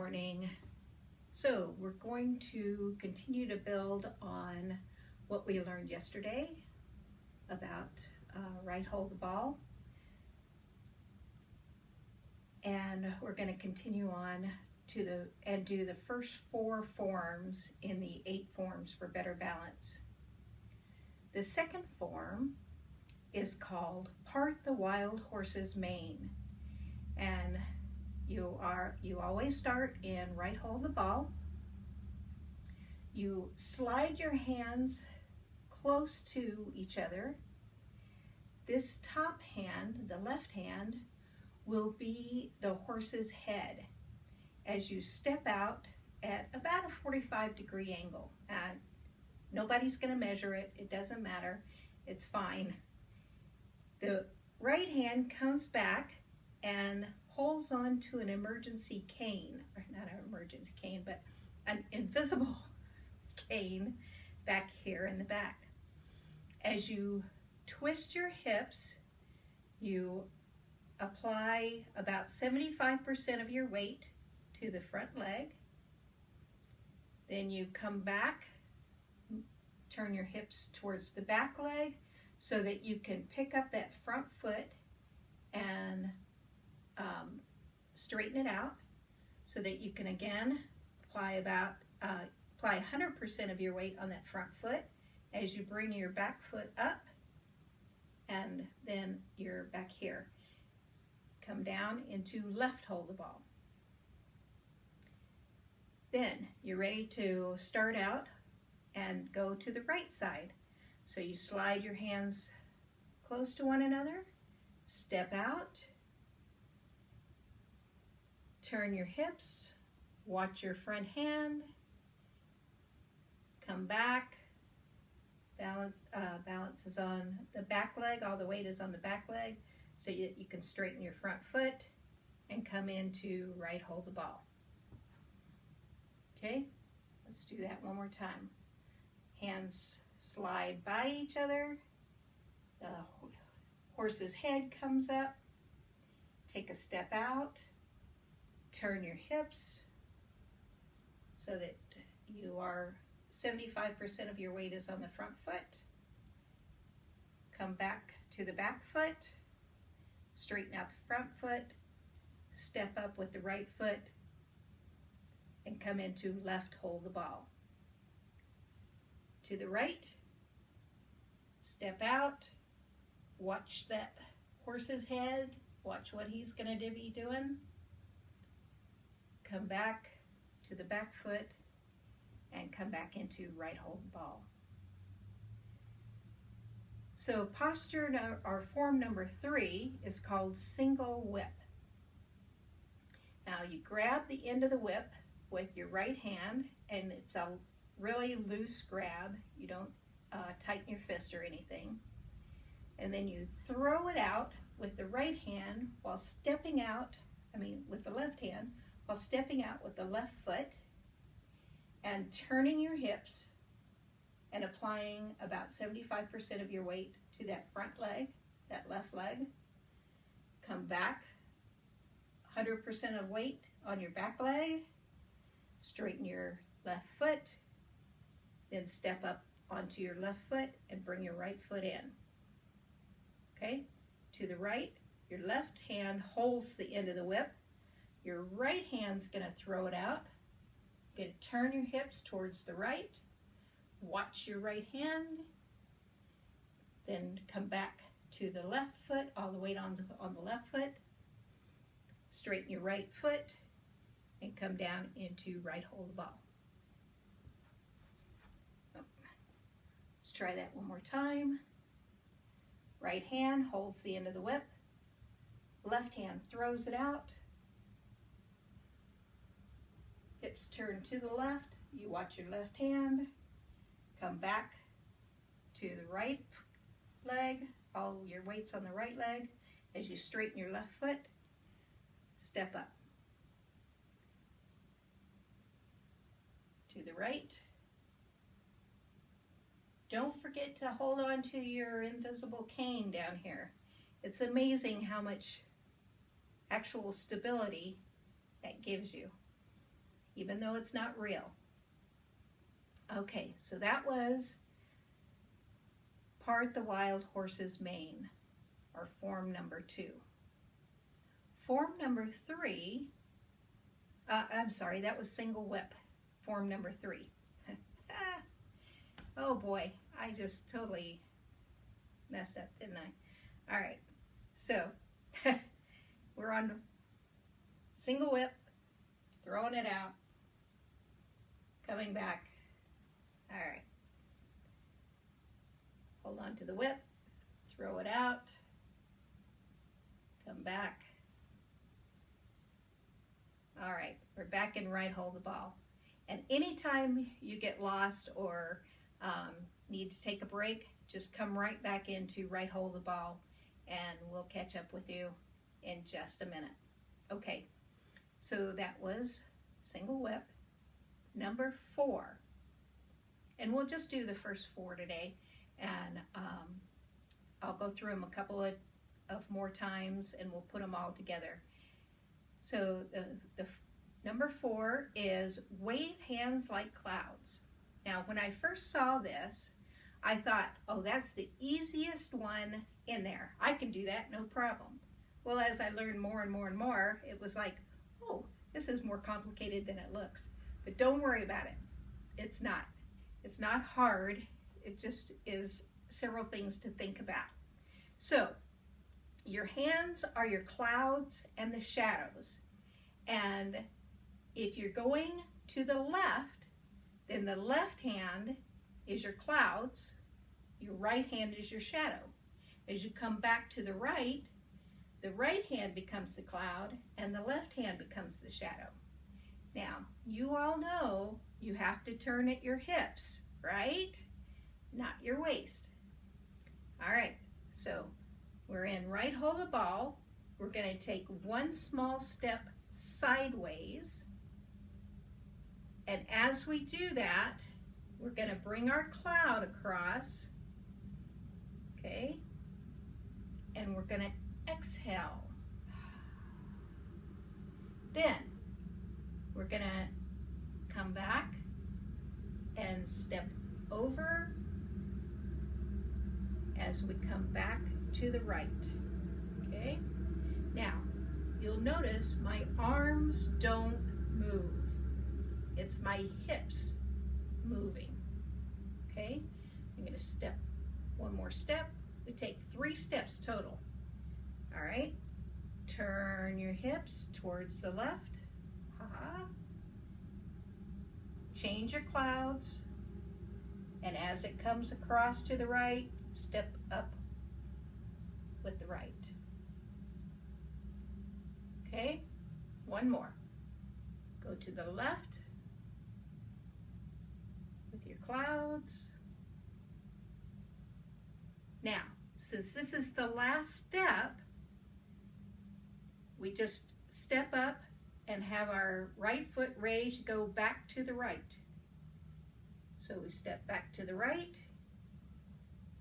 morning. So we're going to continue to build on what we learned yesterday about right hold the ball. And we're going to continue on to do the first 4 forms in the 8 forms for better balance. The second form is called Part the Wild Horse's Mane. And you always start in right hold the ball. You slide your hands close to each other. This top hand, the left hand, will be the horse's head as you step out at about a 45-degree angle. Nobody's going to measure it. It doesn't matter. It's fine. The right hand comes back and holds on to an emergency cane, or not an emergency cane, but an invisible cane back here in the back. As you twist your hips, you apply about 75% of your weight to the front leg. Then you come back, turn your hips towards the back leg so that you can pick up that front foot and straighten it out so that you can again apply 100% of your weight on that front foot as you bring your back foot up, and then you're back here. Come down into left hold the ball. Then you're ready to start out and go to the right side. So you slide your hands close to one another, step out, turn your hips, watch your front hand, come back, balance is on the back leg, all the weight is on the back leg, so you can straighten your front foot and come into right hold the ball. Okay, let's do that one more time. Hands slide by each other, the horse's head comes up, take a step out, turn your hips so that you are 75% of your weight is on the front foot. Come back to the back foot, straighten out the front foot, step up with the right foot, and come into left hold the ball. To the right, step out, watch that horse's head, watch what he's going to be doing. Come back to the back foot and come back into right hold the ball. So posture or form number 3 is called single whip. Now you grab the end of the whip with your right hand, and it's a really loose grab. You don't tighten your fist or anything. And then you throw it out with the right hand while stepping out, with the left hand, while stepping out with the left foot and turning your hips and applying about 75% of your weight to that front leg, that left leg. Come back, 100% of weight on your back leg, straighten your left foot, then step up onto your left foot and bring your right foot in. Okay, to the right, your left hand holds the end of the whip. Your right hand's going to throw it out. You're going to turn your hips towards the right. Watch your right hand. Then come back to the left foot, all the weight on the left foot. Straighten your right foot and come down into right hold the ball. Let's try that one more time. Right hand holds the end of the whip. Left hand throws it out. Hips turn to the left. You watch your left hand. Come back to the right leg. All your weight's on the right leg. As you straighten your left foot, step up. To the right. Don't forget to hold on to your invisible cane down here. It's amazing how much actual stability that gives you. even though it's not real. Okay, so that was part the wild horse's mane, or form number 2. Form number 3, I'm sorry, that was single whip, form number 3. Oh boy, I just totally messed up, didn't I? All right, so we're on single whip, throwing it out, coming back. All right, hold on to the whip, throw it out, come back. All right, we're back in right hold the ball. And anytime you get lost or need to take a break, just come right back into right hold the ball and we'll catch up with you in just a minute. Okay, so that was single whip number 4. And we'll just do the first 4 today, and I'll go through them a couple of more times and we'll put them all together. So the number 4 is wave hands like clouds. Now, when I first saw this, I thought, oh, that's the easiest one in there. I can do that, no problem. Well, as I learned more and more and more, it was like, oh, this is more complicated than it looks. But don't worry about it. It's not. It's not hard. It just is several things to think about. So, your hands are your clouds and the shadows. And if you're going to the left, then the left hand is your clouds, your right hand is your shadow. As you come back to the right hand becomes the cloud and the left hand becomes the shadow. Now, you all know you have to turn at your hips, right? Not your waist. All right, so we're in right hold the ball. We're going to take one small step sideways. And as we do that, we're going to bring our cloud across, okay? And we're going to exhale. Then we're going to come back and step over as we come back to the right, okay? Now, you'll notice my arms don't move. It's my hips moving, okay? I'm going to step one more step. We take 3 steps total, all right? Turn your hips towards the left. Change your clouds, and as it comes across to the right, step up with the right. Okay, one more. Go to the left with your clouds. Now, since this is the last step, we just step up and have our right foot ready to go back to the right. So we step back to the right,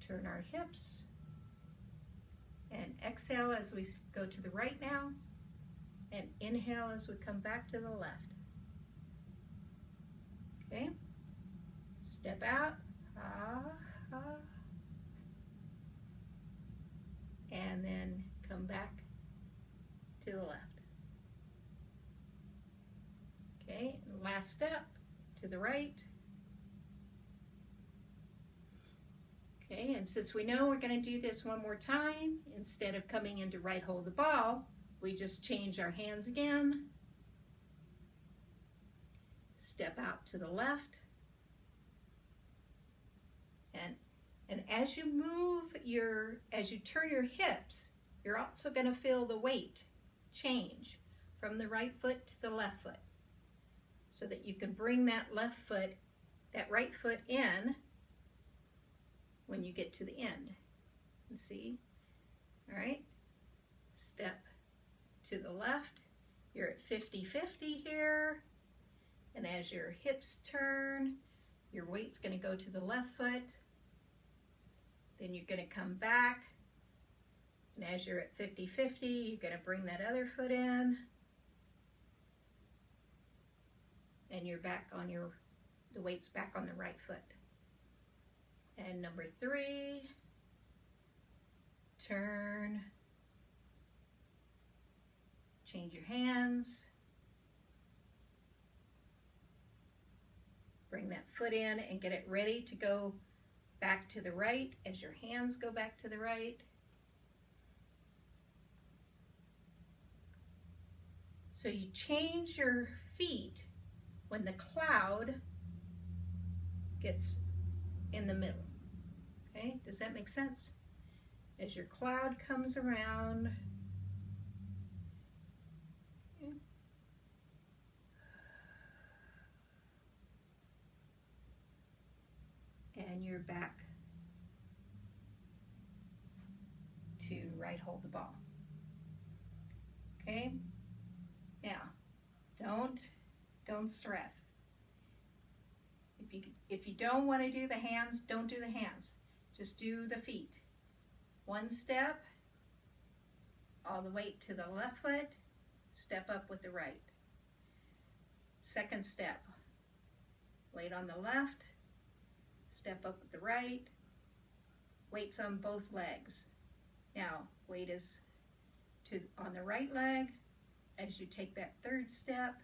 turn our hips, and exhale as we go to the right now, and inhale as we come back to the left. Okay? Step out, and then come back to the left. Okay, and last step to the right. Okay, and since we know we're going to do this one more time, instead of coming into right hold the ball, we just change our hands again. Step out to the left. And as you as you turn your hips, you're also going to feel the weight change from the right foot to the left foot, so that you can bring that right foot in when you get to the end. And see? All right? Step to the left. You're at 50-50 here. And as your hips turn, your weight's going to go to the left foot. Then you're going to come back. And as you're at 50-50, you're going to bring that other foot in. and you're back on the weight's back on the right foot. And number 3, turn, change your hands, bring that foot in and get it ready to go back to the right as your hands go back to the right. So you change your feet when the cloud gets in the middle. Okay, does that make sense? As your cloud comes around, okay, and you're back to right hold the ball. Okay, now don't stress. If you don't want to do the hands, don't do the hands. Just do the feet. 1 step, all the weight to the left foot, step up with the right. 2nd step, weight on the left, step up with the right, weights on both legs. Now, weight is on the right leg as you take that 3rd step.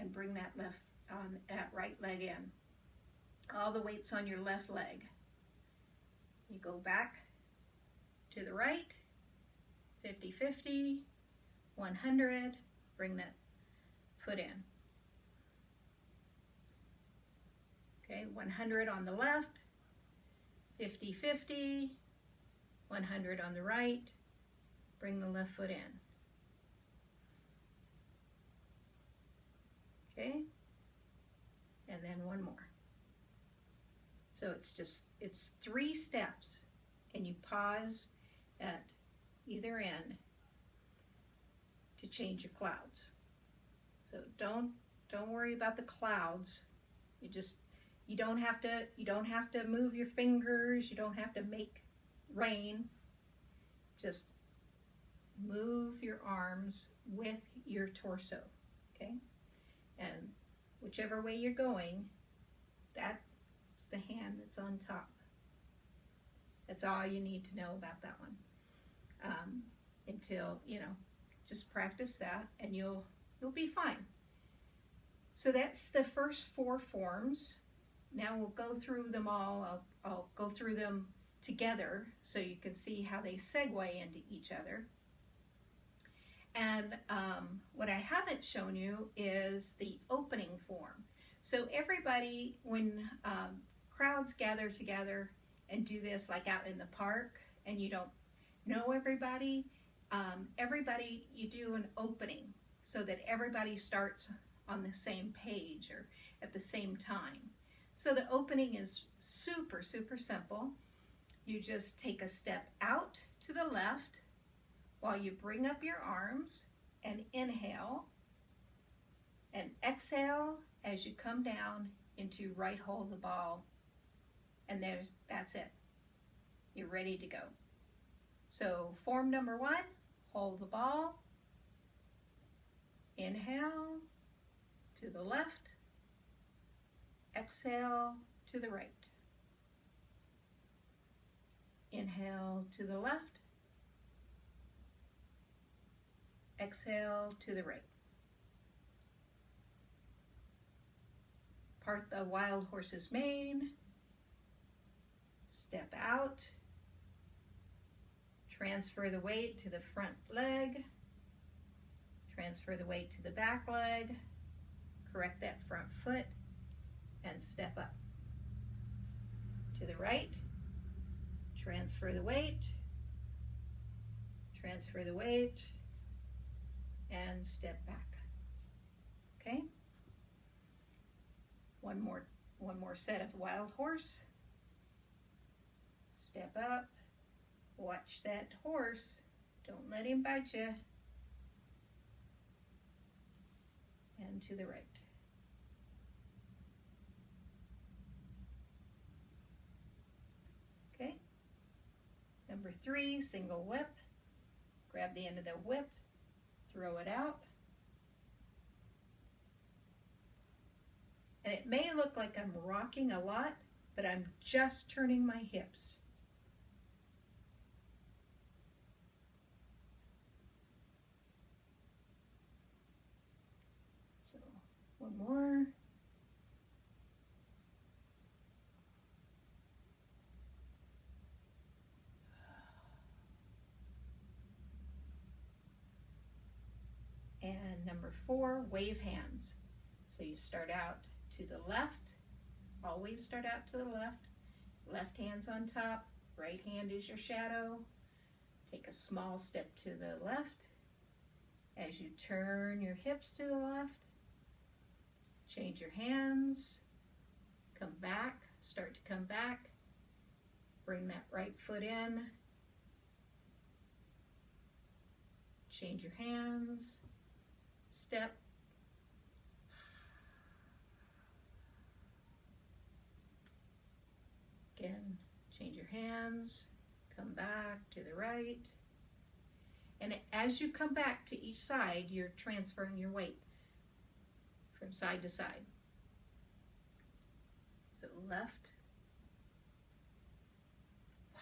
And bring that right leg in. All the weight's on your left leg. You go back to the right, 50-50, 100, bring that foot in. Okay, 100 on the left, 50-50, 100 on the right, bring the left foot in. Okay, and then 1 more. So it's 3 steps, and you pause at either end to change your clouds. So don't worry about the clouds. You don't have to move your fingers. You don't have to make rain. Just move your arms with your torso. Okay. And whichever way you're going, that's the hand that's on top. That's all you need to know about that one. Until, just practice that and you'll be fine. So that's the first 4 forms. Now we'll go through them all. I'll go through them together so you can see how they segue into each other. And what I haven't shown you is the opening form. So everybody, when crowds gather together and do this like out in the park and you don't know everybody, you do an opening so that everybody starts on the same page or at the same time. So the opening is super, super simple. You just take a step out to the left while you bring up your arms and inhale and exhale as you come down into right hold the ball. And that's it. You're ready to go. So form number 1, hold the ball, inhale to the left, exhale to the right. Inhale to the left, exhale to the right. Part the wild horse's mane, step out, transfer the weight to the front leg, transfer the weight to the back leg, correct that front foot, and step up. To the right, transfer the weight, and step back. Okay? One more set of wild horse. Step up, watch that horse, don't let him bite you, and to the right. Okay, number 3, single whip, grab the end of the whip, throw it out. And it may look like I'm rocking a lot, but I'm just turning my hips. So one more. And number 4, wave hands. So you start out to the left, always start out to the left. Left hand's on top, right hand is your shadow. Take a small step to the left. As you turn your hips to the left, change your hands, come back, start to come back. Bring that right foot in. Change your hands, step. Again, change your hands, come back to the right. And as you come back to each side, you're transferring your weight from side to side. So left,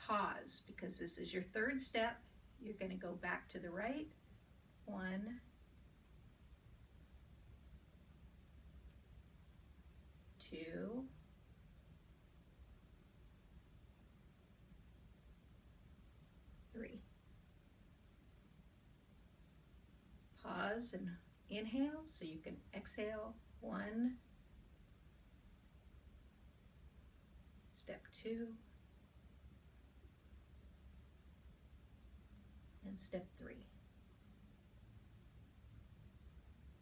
pause, because this is your third step. You're going to go back to the right. 1, 2, 3. Pause and inhale so you can exhale. 1, step 2, and step 3.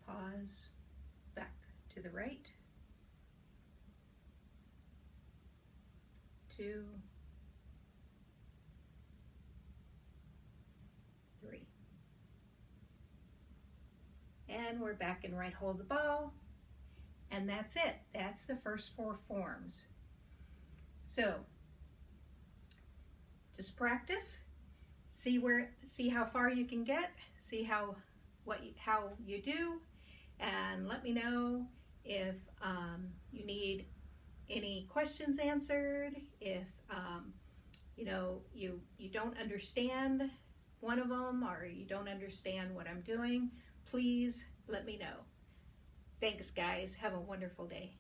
Pause, back to the right. 2, 3. And we're back in right hold the ball. And that's it. That's the first 4 forms. So just practice. See how far you can get. See how you do, and let me know if you need any questions answered. If you don't understand one of them, or you don't understand what I'm doing, please let me know. Thanks, guys. Have a wonderful day.